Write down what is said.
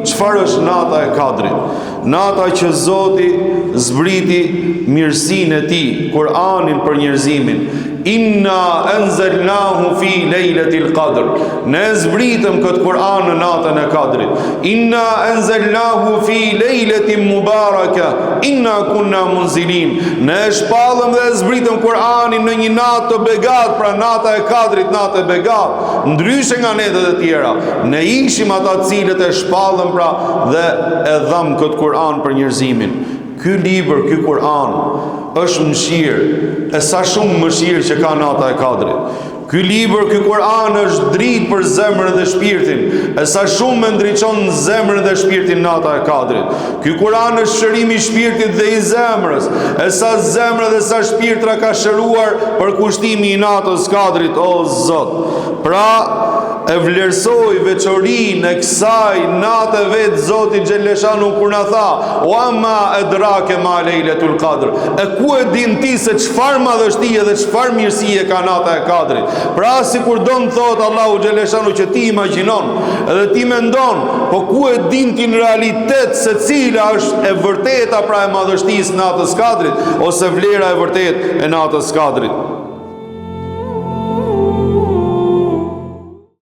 çfarë është nata e Kadrit. Nata që Zoti zbriti mirësinë e tij, Kur'anin për njerëzimin. Inna anzalnahu fi lejletil qadr. Ne zbritëm këtë Kur'an në natën e Kadrit. Inna anzalnahu fi lejletin mubaraka. Inna kunna munzilin. Ne shpallëm dhe zbritëm Kur'anin në një natë të begat, pra nata e Kadrit, natë e begat. Ndryshe nga netët e tjera, ne ishim ata cilët e shpallëm pra dhe e dham këtë Kur'an për njerëzimin. Ky libër, ky Kur'an është mëshirë, e sa shumë mëshirë që ka nata e Kadrit. Ky libër, ky Kur'an është dritë për zemrën dhe shpirtin, e sa shumë e ndriçon zemrën dhe shpirtin nata e Kadrit. Ky Kur'an është shërimi i shpirtit dhe i zemrës, e sa zemra dhe sa shpirtra ka shëruar për kushtimi i natës Kadrit, o Zot. Pra, e vlerësoj veçorinë e kësaj natë vetë Zoti Xheleshanu kur na tha: "Wa ma adrake ma lejletul qadr." E ku e din ti se çfarë madhështie dhe çfarë mirësie ka nata e Kadrit? Pra sikur don thot Allahu Xheleshanu që ti imagjinon edhe ti mendon, po ku e din ti në realitet se cila është e vërteta pra e madhështisë natës Kadrit ose vlera e vërtetë e natës Kadrit?